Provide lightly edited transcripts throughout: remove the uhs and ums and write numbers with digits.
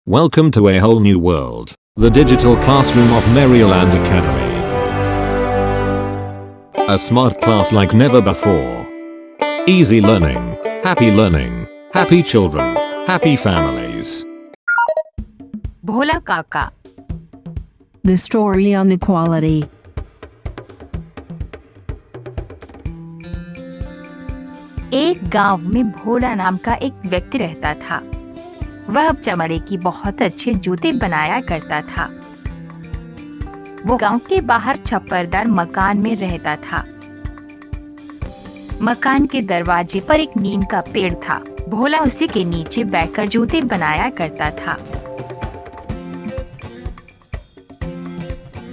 Welcome to a whole new world, the digital classroom of Maryland Academy. A smart class like never before. Easy learning, happy children, happy families. भोला काका। The story on equality. एक गांव में भोला नाम का एक व्यक्ति रहता था। वह चमड़े की बहुत अच्छे जूते बनाया करता था। वो गांव के बाहर छप्परदार मकान में रहता था। मकान के दरवाजे पर एक नीम का पेड़ था। भोला उसी के नीचे बैठकर जूते बनाया करता था।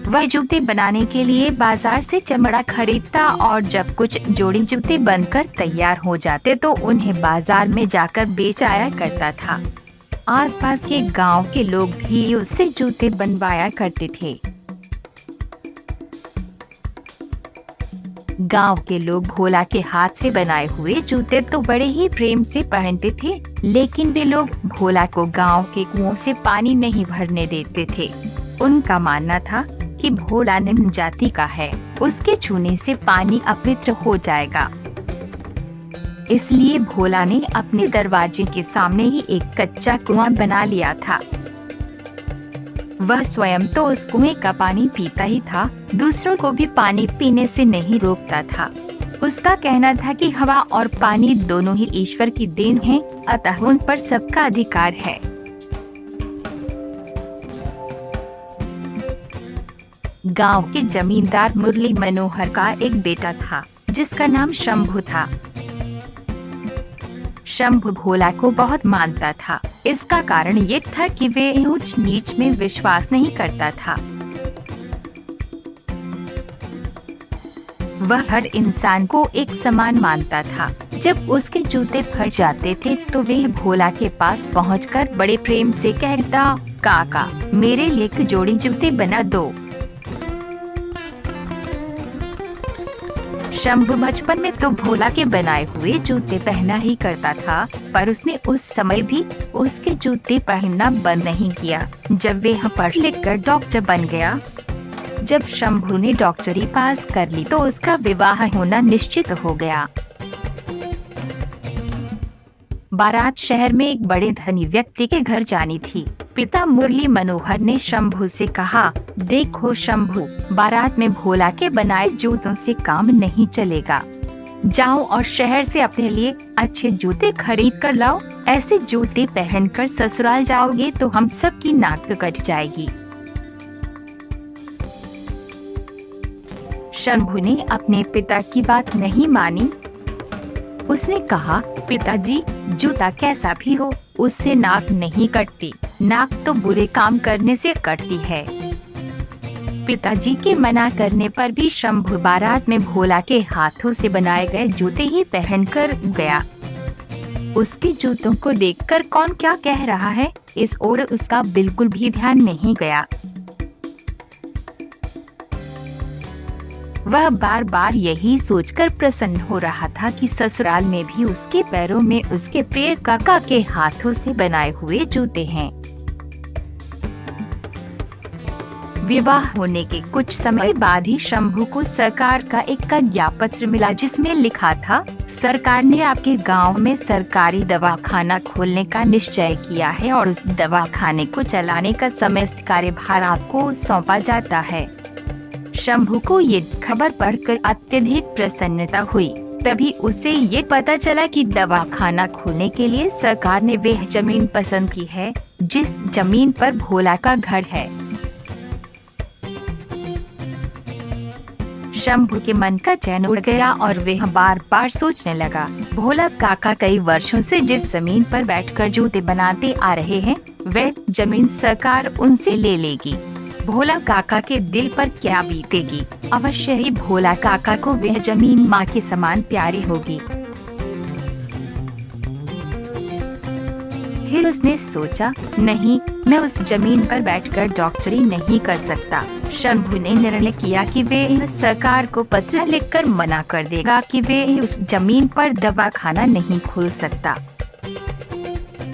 वह जूते बनाने के लिए बाजार से चमड़ा खरीदता और जब कुछ जोड़ी जूते बनकर तैयार हो जाते तो उन्हें बाजार में जाकर बेच आया करता था। आसपास के गांव के लोग भी उससे जूते बनवाया करते थे। गांव के लोग भोला के हाथ से बनाए हुए जूते तो बड़े ही प्रेम से पहनते थे, लेकिन वे लोग भोला को गांव के कुओं से पानी नहीं भरने देते थे। उनका मानना था कि भोला निम्न जाति का है, उसके छूने से पानी अपवित्र हो जाएगा। इसलिए भोला ने अपने दरवाजे के सामने ही एक कच्चा कुआं बना लिया था। वह स्वयं तो उस कुएं का पानी पीता ही था, दूसरों को भी पानी पीने से नहीं रोकता था। उसका कहना था कि हवा और पानी दोनों ही ईश्वर की देन हैं, अतः उन पर सबका अधिकार है। गांव के जमींदार मुरली मनोहर का एक बेटा था जिसका नाम शंभू था। शंभू भोला को बहुत मानता था। इसका कारण ये था कि वे ऊंच नीच में विश्वास नहीं करता था। वह हर इंसान को एक समान मानता था। जब उसके जूते फट जाते थे तो वह भोला के पास पहुंचकर बड़े प्रेम से कहता, काका मेरे लिए एक जोड़ी जूते बना दो। शंभू बचपन में तो भोला के बनाए हुए जूते पहना ही करता था, पर उसने उस समय भी उसके जूते पहनना बंद नहीं किया। जब वह पढ़ लिख कर डॉक्टर बन गया। जब शंभू ने डॉक्टरी पास कर ली तो उसका विवाह होना निश्चित हो गया। बारात शहर में एक बड़े धनी व्यक्ति के घर जानी थी। पिता मुरली मनोहर ने शंभू से कहा, देखो शंभू, बारात में भोला के बनाए जूतों से काम नहीं चलेगा। जाओ और शहर से अपने लिए अच्छे जूते खरीद कर लाओ। ऐसे जूते पहनकर ससुराल जाओगे तो हम सब की नाक कट जाएगी। शंभू ने अपने पिता की बात नहीं मानी। उसने कहा, पिताजी जूता कैसा भी हो उससे नाक नहीं कटती। नाक तो बुरे काम करने से कटती है। पिताजी के मना करने पर भी शंभू बारात में भोला के हाथों से बनाए गए जूते ही पहनकर गया। उसके जूतों को देखकर कौन क्या कह रहा है इस ओर उसका बिल्कुल भी ध्यान नहीं गया। वह बार बार यही सोचकर प्रसन्न हो रहा था कि ससुराल में भी उसके पैरों में उसके प्रिय काका के हाथों से बनाए हुए जूते हैं। विवाह होने के कुछ समय बाद ही शंभू को सरकार का एक ज्ञापत्र मिला जिसमें लिखा था, सरकार ने आपके गांव में सरकारी दवाखाना खोलने का निश्चय किया है और उस दवाखाने को चलाने का समस्त कार्यभार आपको सौंपा जाता है। शंभू को ये खबर पढ़कर अत्यधिक प्रसन्नता हुई। तभी उसे ये पता चला कि दवाखाना खोलने के लिए सरकार ने वह जमीन पसंद की है जिस जमीन पर भोला का घर है। शंभू के मन का चैन उड़ गया और वह बार बार सोचने लगा, भोला काका कई वर्षों से जिस जमीन पर बैठकर जूते बनाते आ रहे हैं वह जमीन सरकार उनसे ले लेगी। भोला काका के दिल पर क्या बीतेगी। अवश्य ही भोला काका को वह जमीन माँ के समान प्यारी होगी। फिर उसने सोचा, नहीं, मैं उस जमीन पर बैठकर डॉक्टरी नहीं कर सकता। शंभू ने निर्णय किया कि वे सरकार को पत्र लिखकर मना कर देगा कि वे उस जमीन पर दवाखाना नहीं खोल सकता।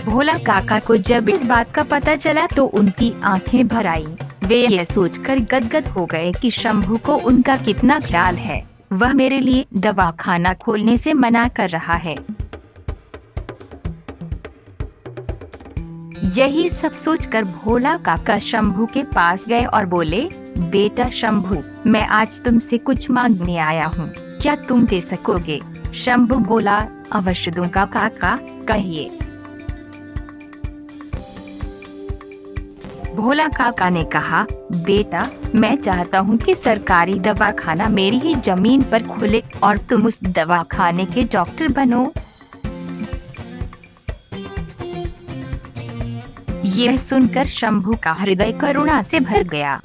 भोला काका को जब इस बात का पता चला तो उनकी आंखें भर आई। वे ये सोचकर गदगद हो गए कि शंभू को उनका कितना ख्याल है। वह मेरे लिए दवाखाना खोलने से मना कर रहा है। यही सब सोचकर भोला काका शंभू के पास गए और बोले, बेटा शंभू, मैं आज तुमसे कुछ मांगने आया हूँ, क्या तुम दे सकोगे? शंभू बोला, अवश्य दूंगा काका, कहिए। भोला काका ने कहा, बेटा मैं चाहता हूँ कि सरकारी दवाखाना मेरी ही जमीन पर खुले और तुम उस दवाखाने के डॉक्टर बनो। यह सुनकर शंभू का हृदय करुणा से भर गया।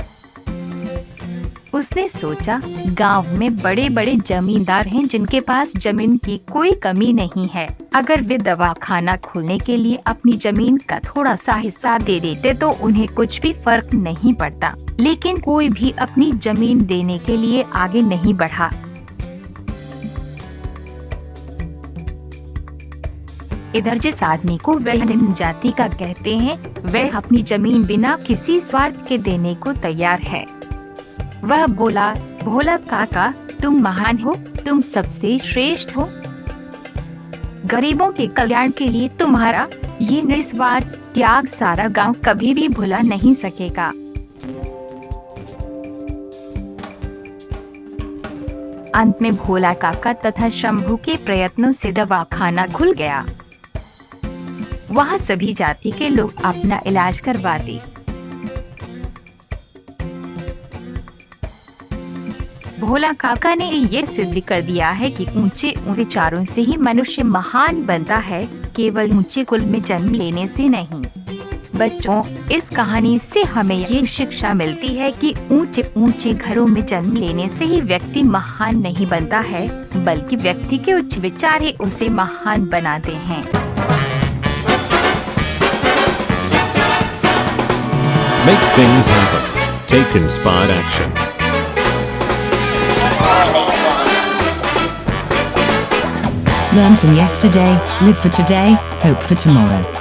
उसने सोचा, गांव में बड़े बड़े जमींदार हैं जिनके पास जमीन की कोई कमी नहीं है। अगर वे दवाखाना खोलने के लिए अपनी जमीन का थोड़ा सा हिस्सा दे देते तो उन्हें कुछ भी फर्क नहीं पड़ता, लेकिन कोई भी अपनी जमीन देने के लिए आगे नहीं बढ़ा। इधर जिस आदमी को वह निम्न जाति का कहते हैं, वह अपनी जमीन बिना किसी स्वार्थ के देने को तैयार है। वह बोला, भोला काका, तुम महान हो, तुम सबसे श्रेष्ठ हो। गरीबों के कल्याण के लिए तुम्हारा ये निस्वार्थ त्याग सारा गांव कभी भी भुला नहीं सकेगा। अंत में भोला काका तथा शंभू के प्रयत्नों से दवाखाना खुल गया। वहाँ सभी जाति के लोग अपना इलाज करवाते। भोला काका ने ये सिद्ध कर दिया है कि ऊंचे विचारों से ही मनुष्य महान बनता है, केवल ऊंचे कुल में जन्म लेने से नहीं। बच्चों, इस कहानी से हमें ये शिक्षा मिलती है कि ऊंचे ऊंचे घरों में जन्म लेने से ही व्यक्ति महान नहीं बनता है, बल्कि व्यक्ति के उच्च विचार ही उसे महान बनाते हैं। Make things happen. Take inspired action. Learn from yesterday, live for today, hope for tomorrow.